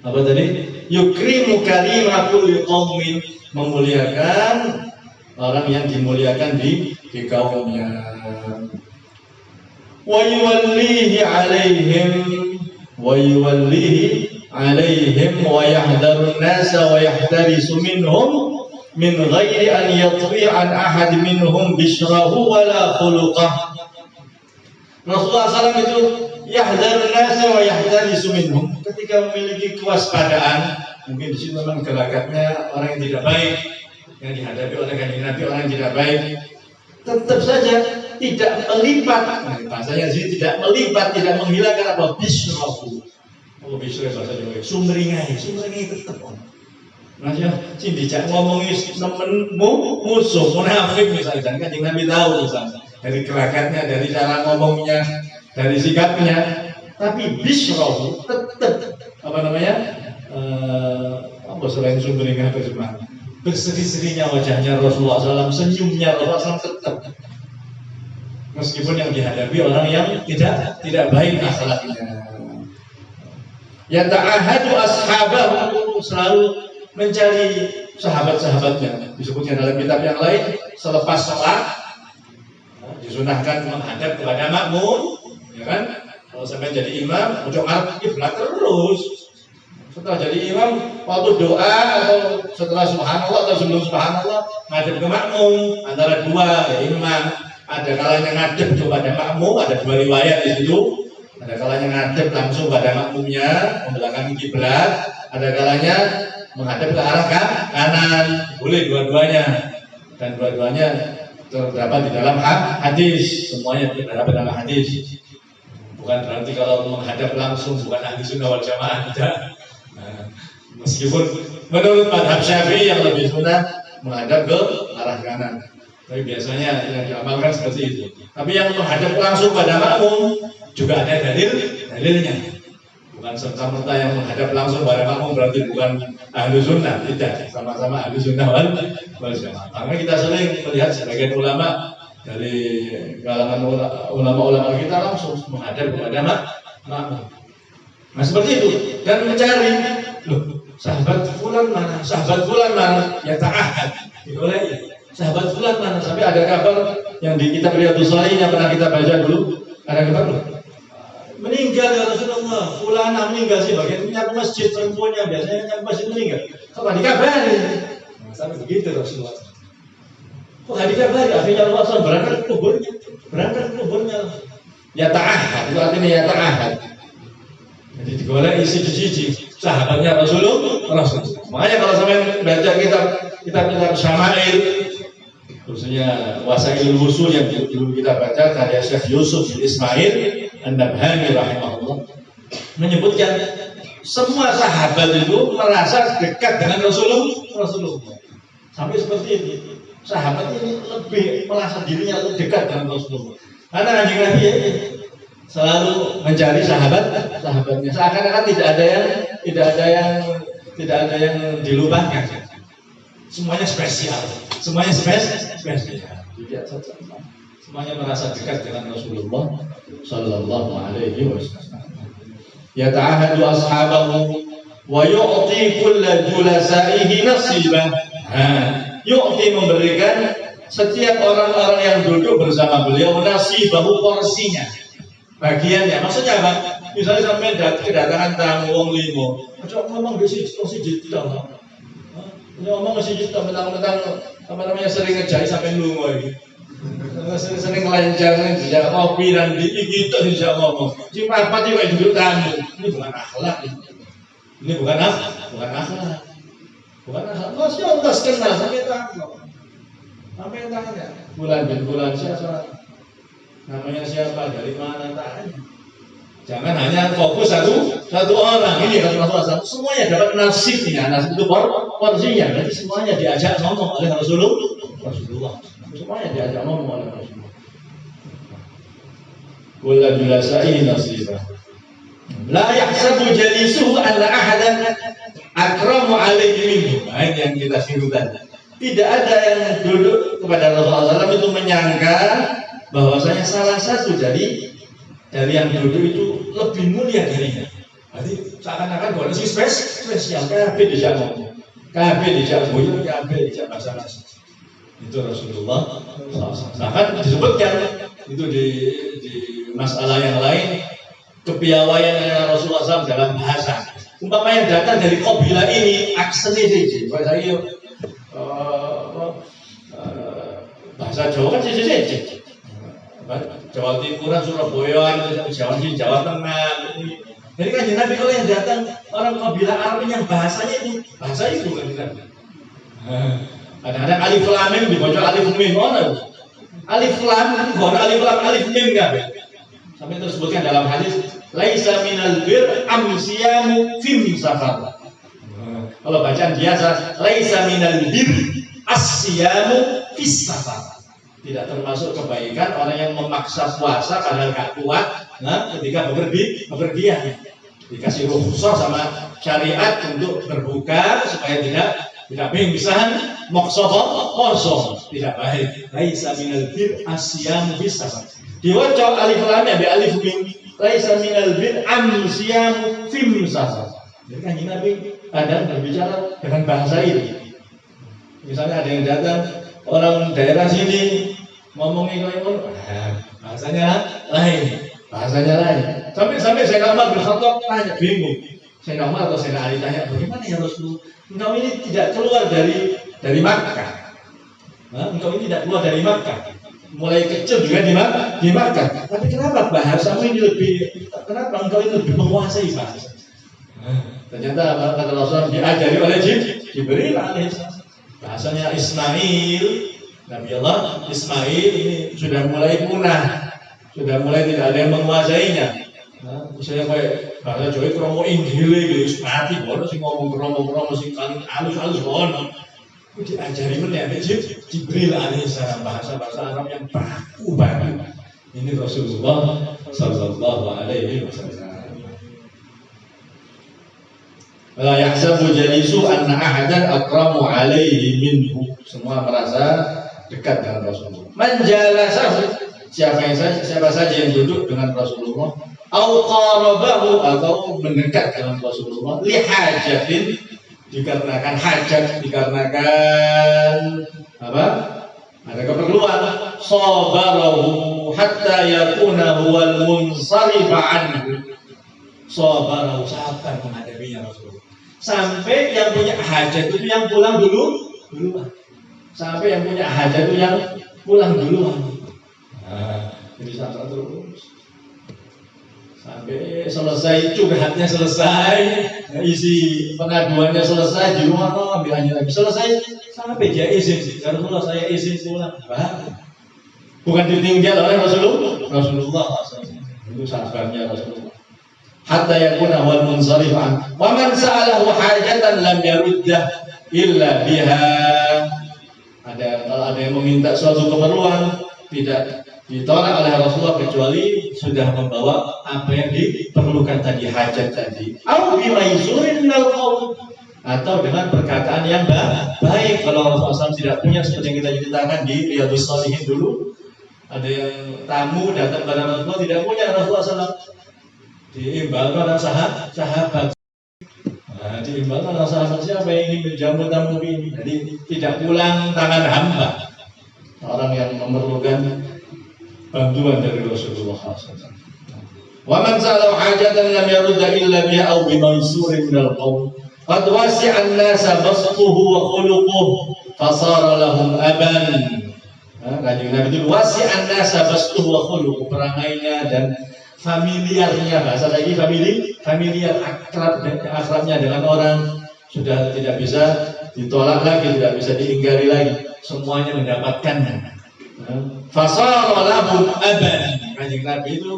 apa tadi? Yukrimu kalima kulli qaumin, memuliakan orang yang dimuliakan di kaumnya. Wa yuwallihi alaihim wa yahdharu an-nasa wa yahtarisu minhum min ghairi an yatwi'an ahad minhum bishrahu wala khuluqah. Rasulullah SAW itu yahdharu an-nasa wa yahtarisu minhum, ketika memiliki kewaspadaan. Mungkin di situ memang gelagatnya orang yang tidak baik yang dihadapi oleh Kanjeng Nabi, orang yang tidak baik, tetap saja tidak melipat. Bahasanya sih tidak melipat, tidak menghilangkan apa? Bisrahu. Oh, bisrahu bahasa Jawa. Sumringai tetap. Maksudnya, sih dijak ngomongi temenmu musuh, munafik misalnya, dan Kanjeng Nabi tahu misalnya dari gelagatnya, dari cara ngomongnya, dari sikapnya. Tapi bisrahu tetap apa namanya? Apa selain sumringah terjemahan? Berseri-serinya wajahnya Rasulullah SAW, senyumnya Rasulullah SAW tetap, meskipun yang dihadapi orang yang tidak baik akhlaknya. Ya ta'ahadu ashabahu, selalu mencari sahabat-sahabatnya. Disebutkan dalam kitab yang lain, selepas sholat disunahkan menghadap kepada makmum, ya kan? Kalau sampai jadi imam, ojo ngarep kiblat terus. Setelah jadi imam, waktu doa atau setelah subhanallah atau sebelum subhanallah, ngadep ke makmum, antara dua ya imam. Ada kalanya ngadep kepada makmum, ada dua riwayat di situ. Ada kalanya ngadep langsung pada makmumnya, membelakangi kiblat. Ada kalanya menghadap ke arah kanan, boleh dua-duanya. Dan dua-duanya terdapat di dalam hadis, semuanya terdapat dalam hadis. Bukan berarti kalau menghadap langsung bukan ahli sunnah wal jamaah, tidak. Meskipun menurut madhab Syafi'i yang lebih sunnah menghadap ke arah kanan. Tapi biasanya yang diamalkan seperti itu. Tapi yang menghadap langsung pada makmum juga ada dalilnya. Bukan serta-merta yang menghadap langsung pada makmum berarti bukan ahlu sunnah, tidak. Sama-sama ahlu sunnah wal jamaah. Karena kita sering melihat sebagian ulama dari kalangan ulama-ulama kita langsung menghadap kepada makmum. Nah seperti itu, dan mencari, loh, sahabat fulan mana, ya ta'ahad, dioleh. Sahabat fulan mana, sampai ada kabar yang di kitab Riyadhus Shalihin yang pernah kita baca dulu, ada kabar loh, meninggal ya Rasulullah, fulana meninggal sih, bagian punya masjid perempuannya, biasanya punya masjid meninggal, kok gak dikabarin? Nah, sampai begitu Rasulullah. Kok gak dikabarin? Akhirnya Rasulullah berangkat ke kuburnya. Ya ta'ahad, itu artinya ya ta'ahad. Jadi digolek isi sahabatnya Rasulullah. Makanya kalau sampai baca kitab Syama'il, khususnya Wasailul Wusul yang dulu kita baca karya Syekh Yusuf bin Ismail An-Nabhani rahimahullah, menyebutkan semua sahabat itu merasa dekat dengan Rasulullah. Sampai seperti itu. Sahabat ini lebih merasa dirinya lebih dekat dengan Rasulullah. Karena Kanjeng Nabi selalu mencari sahabatnya, seakan-akan tidak ada yang dilupakan. Semuanya spesial. Semuanya merasa dekat dengan Rasulullah sallallahu alaihi wasallam. Ya ta'ahadu ashabahu wa yu'ti kulla julasaihi nasiban. Yu'ti memberikan setiap orang-orang yang duduk bersama beliau nasibahu, porsinya, bagiannya. Maksudnya apa? Misalnya sampai kedatangan tamu wong limo, ojo ngomong di siji tok. Ngomong di siji tok mentang-mentang apa namanya sering ngejai sampai lungo iki. Sering ngelancang dijak kopi dan iki tok dijak ngomong. Sing papat iki duduk tamu. Ini bukan akhlak ini. Ini bukan akhlak. Masih Allah kenal sampai tamu. Sampai tanya, bulan bin bulan siapa? Namanya siapa? Dari mana tanya? Jangan hanya fokus satu orang. Ini kan Rasulullah. Semuanya dapat nasibnya. Nasib itu porsinya. Berarti semuanya diajak ngomong oleh Rasulullah. Semuanya diajak ngomong oleh Rasulullah. Kulla julasai nasibah. La yahsabu jalisuhu anna ahadan akramu alaihi minhu. Nah, ini yang kita singgung. Tidak ada yang duduk kepada Rasulullah SAW itu menyangka bahwasanya salah satu dari yang duduk itu lebih mulia darinya. Berarti seakan-akan bahwa si spesial, kabeh dijak ngomong, kabeh dijak boyo, kabeh dijak basa-basi. Itu Rasulullah SAW. Bahkan disebutkan itu di masalah yang lain, kepiawaian Rasulullah SAW dalam bahasa. Umpama yang datang dari kabilah ini, aksennya sih, saya bahasa Jawa kan sih. Jawa Timuran, Surabaya, Jawa Tengah. Jadi kan Nabi kalau yang datang orang kabilah Arab yang bahasanya itu bahasa itu kan Nabi. Kadang-kadang alif lam mim dibaca alif mim mana? Alif lam alif mim enggak? Sampai tersebutkan dalam hadis laisa minal bir amsiyamu fim safar. Kalau bacaan biasa laisa minal bir asyamu fis safar. Tidak termasuk kebaikan orang yang memaksa puasa padahal gak kuat, ketika bepergian. Dikasih rukhsah sama syariat untuk berbuka supaya tidak pingsan, maksa kosong, tidak baik. Laisa minal bir asyamu fis safar. Diwaca alif lam ya bi alif mim. Laisa minal bir amsiyamu fim safar. Jadi kan Nabi kadang berbicara dengan bahasa ini. Misalnya ada yang datang orang daerah sini ngomongin bahasanya lain. Sampai saya Umar bin Khattab tanya, bingung. Saya Umar atau saya Ali tanya, bagaimana ya Rasulullah? Engkau ini tidak keluar dari Makkah. Engkau ini tidak keluar dari Makkah. Mulai kecil juga di Makkah. Tapi kenapa bahasamu ini kenapa engkau ini lebih menguasai bahasa? Ternyata kata Rasulullah diajari oleh Jibril alaihissalam. Bahasanya Ismail, Nabi Allah Ismail ini sudah mulai punah, sudah mulai tidak ada yang menguasainya. Misalnya kayak bahasa Jawa kromo inggile gitu, mati bono sing ngomong kromo sing paling halus-halus bono. diajari meneh Jibril alaihissalam bahasa Arab yang baku banget. Ini Rasulullah sallallahu alaihi wasallam. La yahsabu jalisu anna ahadan akramu alaihi minhu. Semua merasa dekat dengan Rasulullah. Man jalasahu, siapa saja yang duduk dengan Rasulullah, au qarabahu, atau mendekat dengan Rasulullah, li hajatin, dikarenakan hajat, dikarenakan apa? Ada keperluan, sabarahu hatta yakuna huwal munsarifa anhu. Sabarahu, sabar menghadapinya Rasulullah. Sampai yang punya hajat itu yang pulang duluan. Sampai yang punya hajat itu yang pulang duluan. Nah, jadi sabar terus. Sampai selesai curhatnya, selesai isi pengaduannya, selesai di rumah ambil lagi selesai, sampai dia izin, Rasulullah saya izin pulang. Bukan ditinggal oleh Rasulullah itu sabarnya Rasulullah. Hatta yakuna wal munsarif an wa man sa'alahu hajatan lam yaruddah illa biha. Kalau ada yang meminta suatu keperluan, tidak ditolak oleh Rasulullah kecuali sudah membawa apa yang diperlukan tadi, hajat tadi. Atau dengan perkataan yang baik. Kalau Rasulullah SAW tidak punya, seperti yang kita ceritakan di Riyadhus Shalihin dulu, ada yang tamu datang pada Rasulullah tidak punya, Rasulullah SAW diimbalkan oleh sahabat. Nah, diimbalkan oleh sahabat siapa yang ingin menjamu tamu ini. Jadi tidak pulang tangan hamba. Orang yang memerlukan bantuan dari Rasulullah SAW. Wa man sa'alahu hajatan lam yarudda illa biha aw bimaisurin minal qaum. Qad wasi'a an-nasa basquhu wa khuluquhu fasara lahum aban. Kanjeng Nabi itu wasi'a an-nasa basquhu wa khuluquhu, perangainya dan familiarnya, bahasa lagi familiar, akrabnya dengan orang sudah tidak bisa ditolak lagi, tidak bisa diingkari lagi, semuanya mendapatkannya. Fasara lahum aban. Kanjeng Nabi itu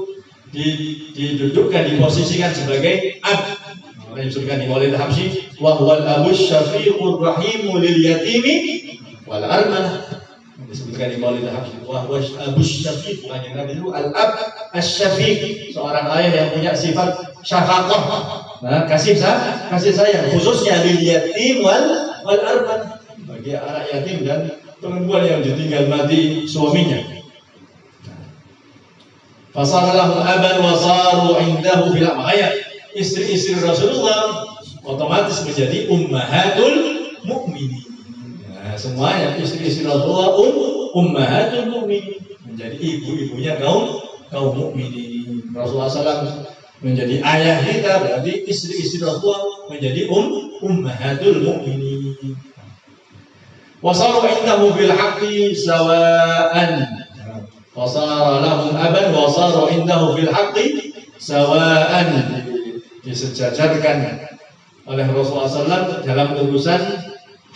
didudukkan, diposisikan sebagai ab. Orang disebutkan di Maulid Habsyi, wa huwal abus syafiqur rahimu lil yatimi wal armalah. Disebutkan di Maulid Habsyi, wa huwal abus syafiq. Kanjeng Nabi itu al-ab asy-syafiq, seorang ayah yang punya sifat syafaqah, kasih sayang, khususnya lil yatim wal armalah, bagi anak yatim dan perempuan yang ditinggal mati suaminya. Fasara lahum aban wa saru indahu fil makanya istri-istri Rasulullah otomatis menjadi ummahatul mukminin. Nah, semuanya istri-istri Rasulullah ummahatul mukminin, menjadi ibu-ibunya kaum mukminin. Rasulullah SAW menjadi ayah kita, berarti istri-istri Rasulullah menjadi ummahatul mukminin. Wasaru indahu fil haqqi sawa'an. Wasara lahum aban wasaru indahu fil haqqi sawa'an. Disejajarkan oleh Rasulullah SAW dalam urusan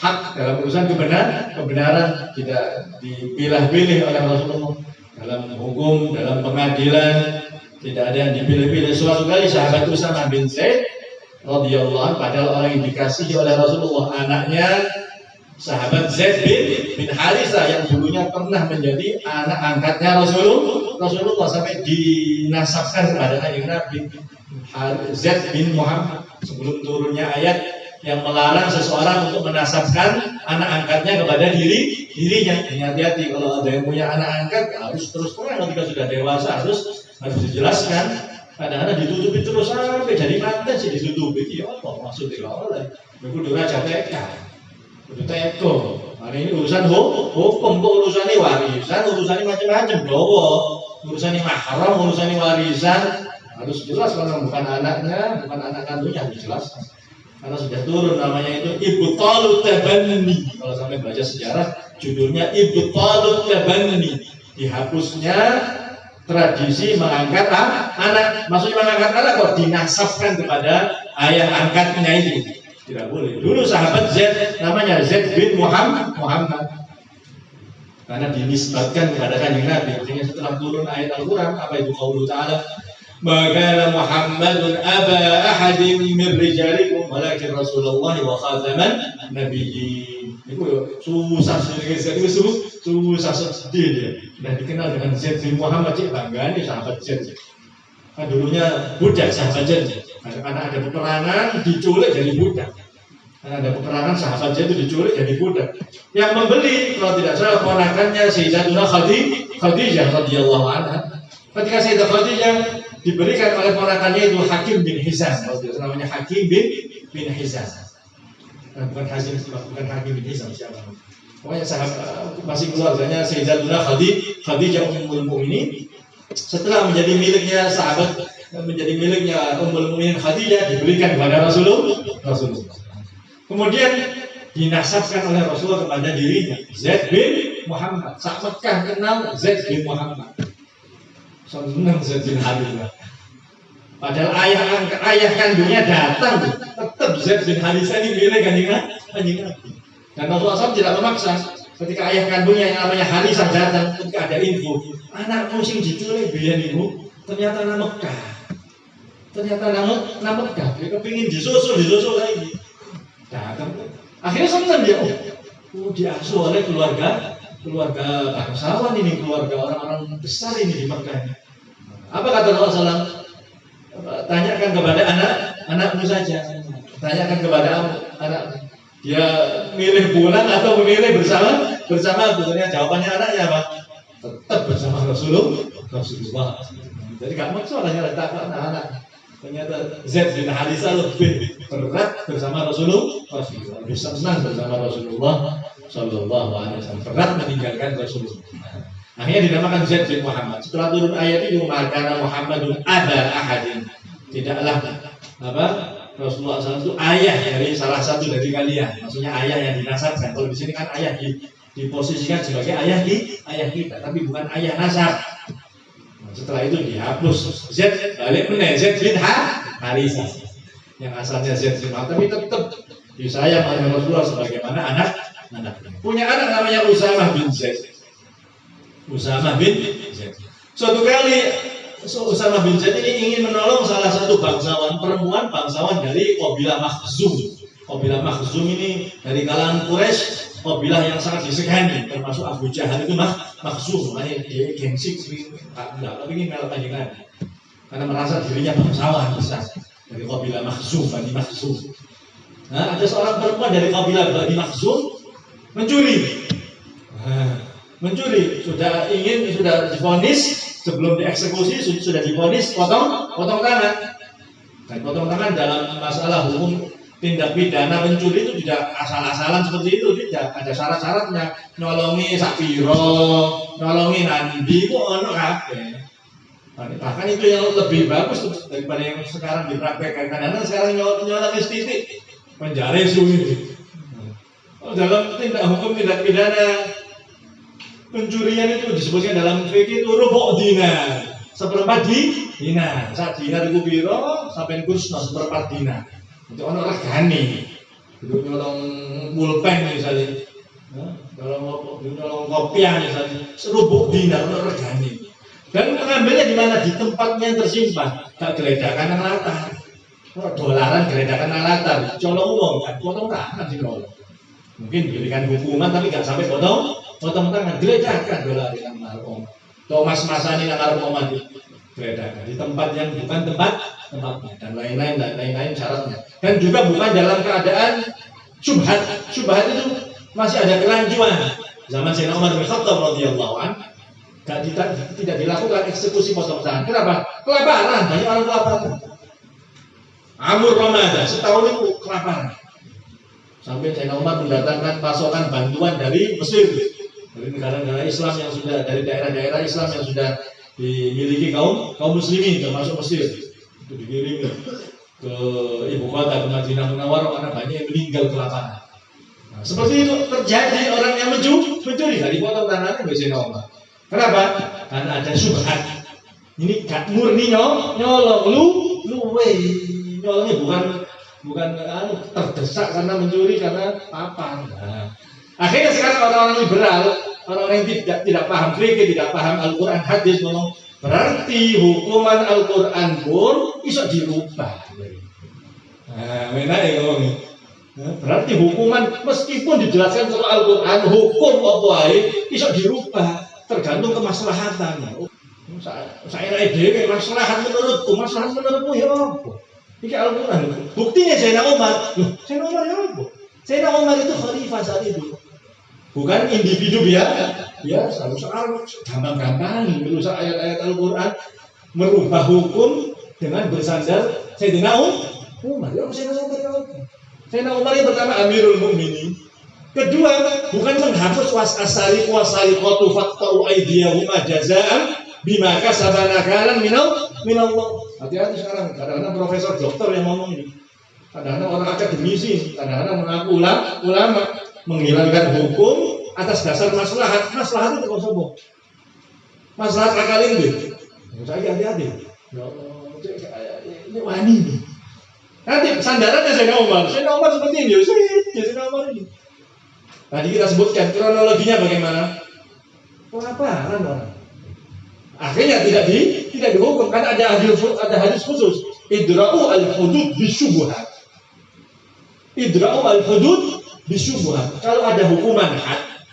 hak, dalam urusan kebenaran, tidak dipilah-pilih oleh Rasulullah. Dalam hukum, dalam pengadilan, tidak ada yang dipilih-pilih. Suatu kali sahabat Usamah bin Zaid radhiyallahu anhu, padahal orang yang dikasihi oleh Rasulullah, anaknya sahabat Zaid bin Harithah yang dulunya pernah menjadi anak angkatnya Rasulullah sampai dinasabkan kepada Kanjeng Nabi, Zaid bin Muhammad, sebelum turunnya ayat yang melarang seseorang untuk menasabkan anak angkatnya kepada dirinya. Hati-hati kalau ada yang punya anak angkat, harus terus terang ketika sudah dewasa harus dijelaskan. Kadang-kadang ditutupi terus sampai jadi mantan sih ditutupi. Ya apa maksudnya oleh kudu raja TK, kudu teko. Hari ini urusan hukum, urusan warisan, urusan macam-macam. Urusan mahram, urusan warisan harus jelas, karena bukan anaknya, bukan anak kandungnya, harus jelas. Karena sudah turun namanya itu Ibtalut Tabanni. Kalau sampai baca sejarah judulnya Ibtalut Tabanni, dihapusnya tradisi mengangkat anak. Maksudnya mengangkat anak kok dinasabkan kepada ayah angkatnya itu. Tidak boleh. Dulu sahabat Zaid namanya Zaid bin Muhammad. Karena dinisbatkan kepada Kanjeng Nabi. Artinya setelah turun ayat Al-Quran, apa itu qaulu ta'ala, maka Muhammadun aba ahadin min rijalikum walakin Rasulullah wa khataman nabiyyin. Itu susah sedih, susah sedih dia. Dan dikenal dengan Zaid bin Muhammad, cik bangga nih sahabat Zaid. Kan dulunya budak sahabat Zaid. Karena ada peperangan diculik jadi budak. Karena ada peperangan sahabat Zaid itu diculik jadi budak. Yang membeli kalau tidak salah ponakannya Sayyidatuna Khadijah radhiyallahu anha. Ketika Sayyidah Khadijah diberikan oleh ponakannya itu Hakim bin Hizam, kalau tidak salah namanya Hakim bin Hizam. Bukan Hakim bin Hizam siapa? Pokoknya sahabat masih keluarganya Sayyidatuna Khadijah Ummul Mukminin. Setelah menjadi miliknya Ummul Mukminin Khadijah, diberikan kepada Rasulullah. Kemudian dinasabkan oleh Rasulullah kepada dirinya, Zaid bin Muhammad. Sak Mekah kenal Zaid bin Muhammad. Senang Zaid bin Harithah. Padahal ayah kandungnya datang, tetap Zaid bin Harithah ini milik kanjeng Nabi. Dan Rasulullah SAW tidak memaksa. Ketika ayah kandungnya yang namanya Harithah datang, ketika ada info, anakmu sing diculik biyen ibu, ternyata nama Mekah. Dia kepingin disusul lagi. Datang. Akhirnya senang dia. Diasuh oleh keluarga bangsawan ini, keluarga orang-orang besar ini di Mekah. Apa kata Rasulullah SAW? Tanyakan kepada anakmu saja. Tanyakan kepada anak. Dia milih pulang atau memilih bersama. Sebenarnya jawabannya anaknya apa? Tetap bersama Rasulullah. Jadi gak maksud hanya letakkan anak. Ternyata Zaid bin Harithah lebih berat bersama Rasulullah. Lebih senang bersama Rasulullah Sallallahu Alaihi Wasallam. Berat meninggalkan Rasulullah. Akhirnya dinamakan Zaid bin Muhammad. Setelah turun ayat itu, maka Muhammadun aba ahadin. Tidaklah Rasulullah SAW itu ayah dari salah satu dari kalian. Maksudnya ayah yang dinasabkan. Kalau di sini kan ayah diposisikan sebagai ayah kita, tapi bukan ayah nasab. Setelah itu dihapus Zaid, balik meneh Zaid bin Harithah. Yang asalnya Zaid bin Muhammad, tapi tetap disayang oleh Rasulullah sebagaimana anak. Punya anak namanya Usamah bin Zaid. Suatu kali Usamah bin Zaid ini ingin menolong salah satu perempuan bangsawan dari kabilah Makhzum. Kabilah Makhzum ini dari kalangan Quraisy, kabilah yang sangat disegani, termasuk Abu Jahal itu Makhzum. Makanya dia gengsi, tapi ini melok kanjeng Nabi. Karena merasa dirinya bangsawan besar dari kabilah Makhzum, Bani Makhzum. Nah, ada seorang perempuan dari kabilah Bani Makhzum mencuri, sudah divonis sebelum dieksekusi, sudah divonis potong tangan. Dan potong tangan dalam masalah hukum tindak pidana pencuri itu tidak asal-asalan seperti itu, tidak ada syarat-syaratnya. Nyolongi sapiro, nyolongi nandi itu ono kabeh. Bahkan itu yang lebih bagus daripada yang sekarang dipraktekkan. Karena sekarang nyolongi titik penjara suwi. Dalam hukum tindak pidana pencurian itu disebutkan dalam fikih itu rubu' dinar, seperempat dinar. Sak dinar itu piro sampai kursno seperempat dinar. Itu ono regane. Itu nyolong pulpen misalnya. Kalau nyolong kopiah misalnya, rubu' dinar ono regane. Dan mengambilnya di mana? Di tempatnya tersimpan. Tak geledakan nang latar. Dolaran geledakan nang latar. Colong uang kan potong tangan sih kalau. Mungkin diberikan hukuman tapi gak sampai potong tangan, geledakan dolar yang markom. Thomas Masani yang markom mati, geledakan di tempat yang bukan tempatnya dan lain-lain syaratnya. Dan juga bukan dalam keadaan syubhat itu masih ada kelanjuan. Zaman Sayyidina Umar bin Khattab radhiyallahu anhu tidak dilakukan eksekusi potong tangan. Kenapa? Kelaparan, banyak orang kelaparan. Amur Ramadan setahun itu kelaparan. Sampai Sayyidina Umar mendatangkan pasokan bantuan dari Mesir, dari negara-negara Islam yang sudah, dari daerah-daerah Islam yang sudah dimiliki kaum muslimin termasuk Mesir, itu dikirim ke ibu kota, ke Madinah Munawwarah, karena banyak yang meninggal kelaparan. Nah, seperti itu terjadi, orang yang mencuri dari potong tangannya Sayyidina Umar. Kenapa? Karena ada syubhat. Ini gak murni nyolong, nyolongnya bukan terdesak karena mencuri, karena apa? Nah, akhirnya sekarang orang-orang liberal, orang-orang yang tidak paham fikih, tidak paham Al-Quran hadis ngomong berarti hukuman Al-Quran pun bisa dirubah. Nah, menarik ngomong. Berarti hukuman meskipun dijelaskan soal Al-Quran, hukum apa ae iso dirubah tergantung kemaslahatan. Saya ide maslahat menurutmu ya apa? Iki Al-Quran. Buktinya Sayyidina Umar. Sayyidina Umar ya apa? Sayyidina Umar itu khalifah saat itu. Bukan individu biasa. Soal gampang-gampang merusak ayat-ayat Al-Quran, merubah hukum dengan bersandar Sayyidina Umar. Ya Sayyidina Umar ya apa? Sayyidina Umar yang pertama Amirul Mukminin. Kedua, bukan menghapus wasasari kuasai kotu faktau aidiyahuma jazaan bima kasabana kalan minallah. Hati-hati sekarang, kadang-kadang profesor doktor yang ngomong ini, kadang-kadang orang akademisi, kadang-kadang mengaku ulama menghilangkan hukum atas dasar maslahat. Maslahat itu kok sombong. Maslahat akal ini. Saya hati-hati. Ya Allah, ini wani nih. Nanti sandarannya Sayyidina Umar seperti ini. Sayyidina Umar ini. Tadi kita sebutkan kronologinya bagaimana? Pelaparan orang. Akhirnya tidak dihukum karena ada hadis khusus. Idra'u al-hudud bisyubhat. Idra'u al-hudud bisyubhat. Kalau ada hukuman had,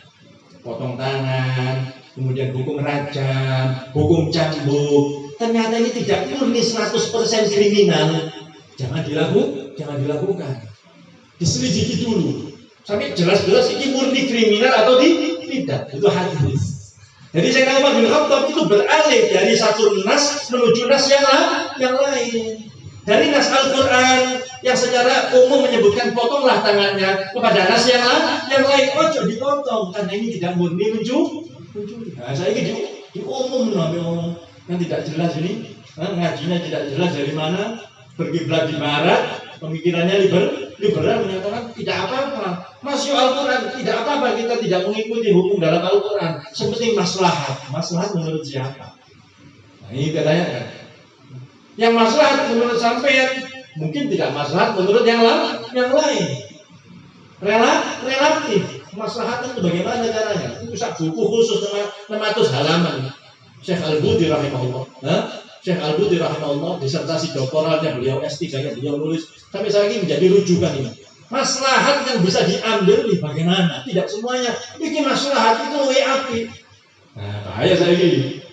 potong tangan, kemudian hukum rajam, hukum cambuk, ternyata ini tidak murni 100% kriminal, jangan dilakukan. Diselidiki dulu sampai jelas-jelas ini murni kriminal atau tidak. Itu hadis. Jadi Sayyidina Umar bin Khattab itu beralih dari satu nas menuju nas yang lain. Dari nas Al-Quran yang secara umum menyebutkan potonglah tangannya kepada nas yang lain, ojo dipotong karena ini tidak murni mencuri. Nah, saya ini di umum yang tidak jelas ini, ngajinya tidak jelas dari mana, berkiblat di barat, pemikirannya liberal menyatakan tidak apa-apa. Masuk Al-Quran tidak apa-apa, kita tidak mengikuti hukum dalam Al-Quran. Seperti maslahat menurut siapa? Nah, ini katanya kan. Yang maslahat menurut sampean mungkin tidak maslahat menurut yang lain. Relatif. Maslahat itu bagaimana caranya? Itu buku khusus 600 halaman. Syekh Al-Budi rahimahullah. Syekh Al-Budi rahimahullah disertasi doktoralnya beliau S3-nya beliau nulis sampai saat ini menjadi rujukan ini. Maslahat yang bisa diambil bagaimana? Tidak semuanya. Ini maslahat itu lebih api. Nah, bahaya saya ini.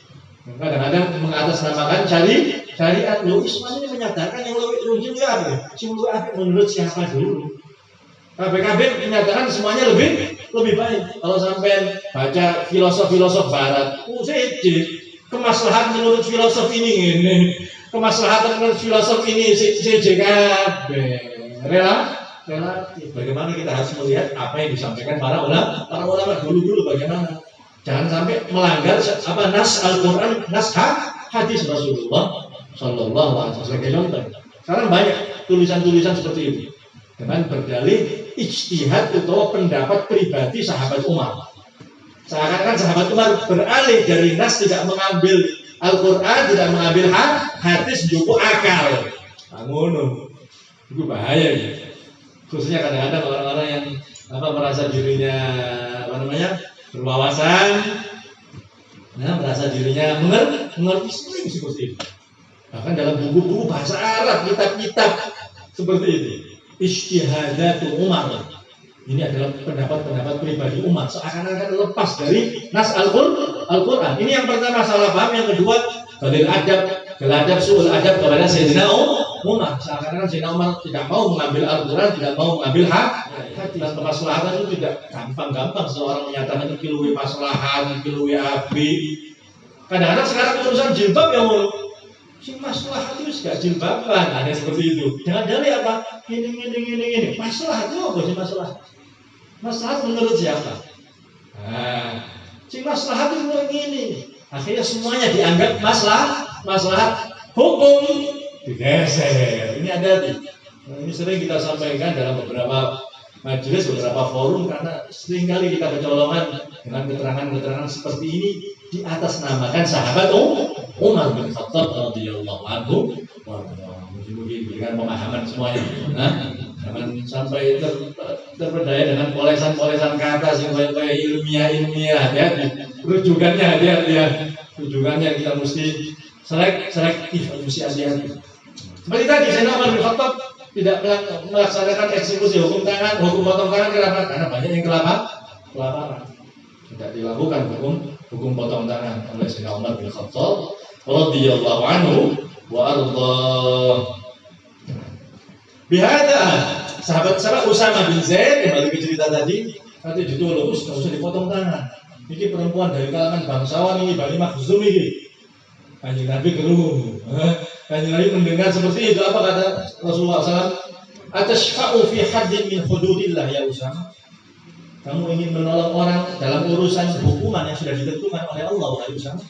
Kadang-kadang mengatasnamakan syariat. Islam ini menyatakan yang lebih rujuk itu apa? Sungguh api menurut siapa dulu? KPKB menyatakan semuanya lebih baik. Kalau sampai baca filosof barat, kemaslahan menurut filosof ini, kemaslahatan menurut filosof ini CJKB relatif. Bagaimana kita harus melihat apa yang disampaikan para ulama dulu bagaimana? Jangan sampai melanggar nas Al-Quran, nas hadis Rasulullah Sallallahu Alaihi Wasallam. Sekarang banyak tulisan-tulisan seperti itu dengan berdalih ijtihad atau pendapat pribadi sahabat Umar. Seakan-akan sahabat Umar beralih dari nas tidak mengambil Al-Quran, tidak mengambil hadis, menjupuk akal. Ngono, itu bahaya ya. Khususnya kadang-kadang orang-orang yang merasa dirinya berwawasan, merasa dirinya mengerti seperti itu. Bahkan dalam buku-buku bahasa Arab, kitab-kitab seperti itu. Ijtihadatu Umar. Ini adalah pendapat pribadi Umar. Seakan-akan lepas dari nas Al-Quran. Ini yang pertama salah paham. Yang kedua, geladap su'ul adab kepada Sayyidina Umar. Seakan-akan Sayyidina Umar tidak mau mengambil Al-Quran, tidak mau mengambil hadis. Dan kemaslahatan itu tidak gampang-gampang seorang menyatakan iki luwih maslahat, iki luwih abi. Kadang-kadang sekarang urusan jilbab yang si maslahat itu gak jilbaban, ada seperti itu. Jangan dalih apa? Ini. Maslahat itu apa sih maslahat? Maslahat menurut siapa? Si maslahat itu begini. Akhirnya semuanya dianggap maslahat hukum digeser. Ini ada ini sering kita sampaikan dalam beberapa majelis, beberapa forum karena seringkali kita kecolongan dengan keterangan-keterangan seperti ini di atas namakan sahabat Umar bin Khattab radhiyallahu anhu. Mungkin berikan pemahaman semuanya. Jangan sampai terpedaya dengan polesan-polesan kata yang kayak ilmiah, hati-hati. Rujukannya hati-hati ya. Rujukannya kita mesti selektif, mesti hati-hati. Seperti tadi Sayyidina Umar bin Khattab tidak melaksanakan eksekusi hukum potong tangan kenapa? Karena banyak yang kelaparan. Tidak dilakukan hukum potong tangan oleh Sayyidina Umar bin Khattab radhiyallahu anhu wa arda. Bihada sahabat Usama bin Zaid yang balik ke cerita tadi ditolong, nggak usah dipotong tangan. Ini perempuan dari kalangan bangsawan ini Bani Makhzum ini. Kanjeng Nabi keruh. Kanjeng Nabi mendengar seperti itu, apa kata Rasulullah SAW? Atashfa'u fi haddin min hududillah ya Usama. Kamu ingin menolong orang dalam urusan hukuman yang sudah ditentukan oleh Allah, wahai Usama?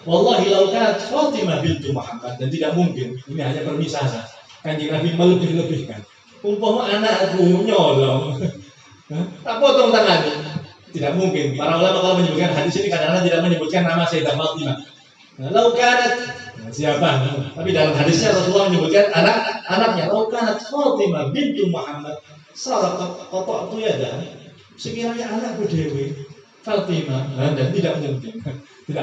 Wallahi lau kanat Fatimah bintu Muhammad, dan tidak mungkin, ini hanya permisalan. Kanjeng Nabi melebih-lebihkan. Umpama anakku nyolong, tak potong tangannya. Tidak mungkin. Para ulama kalau menyebutkan hadis ini kadang-kadang tidak menyebutkan nama Sayyidah Fatimah. Lau kanat siapa? Tapi dalam hadisnya Rasulullah menyebutkan anaknya. Lau kanat Fatimah bintu Muhammad saraqat qata'tu yadah. Sekiranya anakku Dewi Fatimah, dan tidak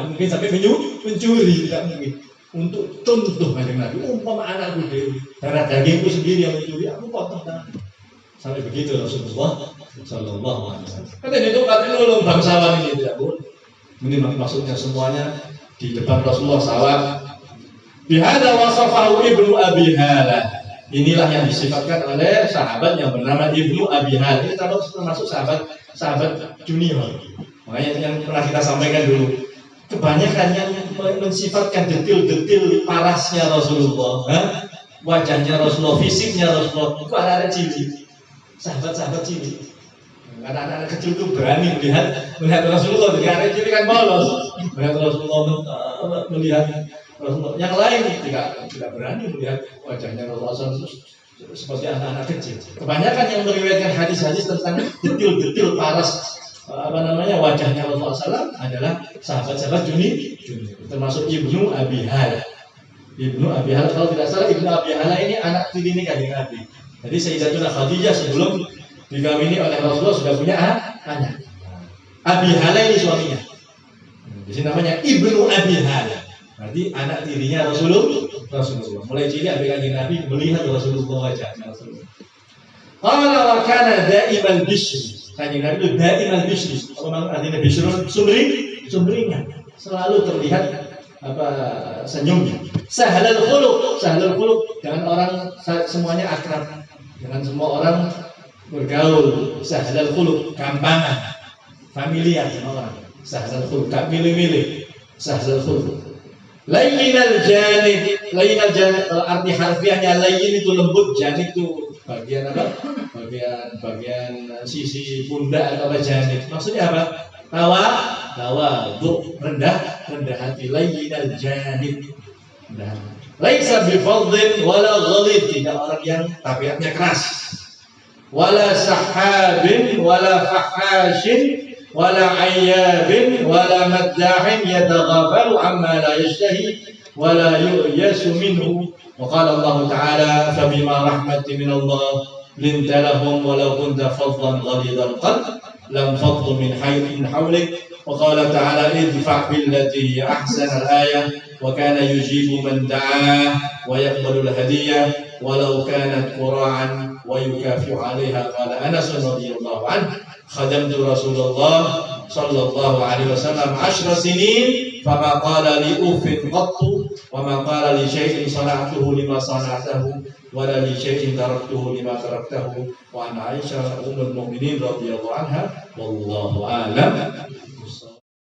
mungkin sampai mencuri, tidak mungkin. Untuk contoh Kanjeng Nabi, umpama anakku Dewi, darah dagingku sendiri yang mencuri, aku potong tangan. Sampai begitu Rasulullah Sallallahu Alaihi Wasallam. Katanya itu nolong bangsawan ini tidak boleh. Ini maksudnya semuanya di depan Rasulullah SAW. Bihada wasafahu Ibnu Abi Hala. Inilah yang disifatkan oleh sahabat yang bernama Ibnu Abi Hala. Ini termasuk sahabat junior. Makanya yang pernah kita sampaikan dulu. Kebanyakan yang mensifatkan detil-detil parasnya Rasulullah, wajahnya Rasulullah, fisiknya Rasulullah, itu anak-anak cilik. Sahabat-sahabat cilik. Anak-anak kecil itu berani melihat Rasulullah. Jadi anak cilik kan polos melihat Rasulullah, melihat Rasulullah. Yang lain tidak berani melihat wajahnya Rasulullah seperti anak-anak kecil. Kebanyakan yang meriwayatkan hadis-hadis tentang detil-detil paras wajahnya Rasulullah SAW adalah sahabat-sahabat junior, termasuk Ibnu Abi Hala. Ibnu Abi Hala, kalau tidak salah Ibnu Abi Hala ini anak tiri Kanjeng Nabi. Jadi Sayyidatuna Khadijah sebelum dikawini oleh Rasulullah sudah punya anak. Abi Hala ini suaminya. Di sini namanya Ibnu Abi Hala. Berarti anak tirinya Rasulullah. Mulai cilik Kanjeng Nabi melihat Rasulullah wajahnya Rasulullah. Qala wa kana da'imal bishri. Kanjeng Nabi itu da'imal bishri. Kalau artinya bishrun sumringah. Selalu terlihat senyumnya. Sahlal khuluq dengan orang semuanya akrab. Dengan semua orang bergaul. Sahlal khuluq, gampangan, familiar sama orang. Sahlal khuluq, tak milih-milih. Sahlal khuluq. Layyinal janib. Arti harfiahnya layyin itu lembut, janib itu bagian apa? Bagian sisi pundak atau janib. Maksudnya apa? Tawadhu, rendah hati. Layyinal janib. Laisa bifadhin wala ghalid, tidak orang yang tabiatnya keras. Wala sahabin wala fahashin wala ayyabin wala maddahin yataghafalu amma la yashtahi wala yu'yasu minhu. Wa qala Allah Ta'ala fabima rahmatin min Allah linta lahum walau kunta faddan ghalidhal qalb lam faddu min hawlik. Wa qala Ta'ala idfa' billati hiya ahsanul ayah wa kana yujibu man da'a wa yaqbalu al-hadiyah walau kanat qura'an wa yukafi'u 'alayha. Qala Anas radhiyallahu anhu khadamtu Rasulullah sallallahu alaihi wasallam 10 sinin fama qala li uffin qattu wa ma qala li syai'in sana'tuhu lima sana'tahu wa la li syai'in taraktuhu lima taraktahu. Wa an Aisyah ummul mukminin radhiyallahu anha wallahu a'lam.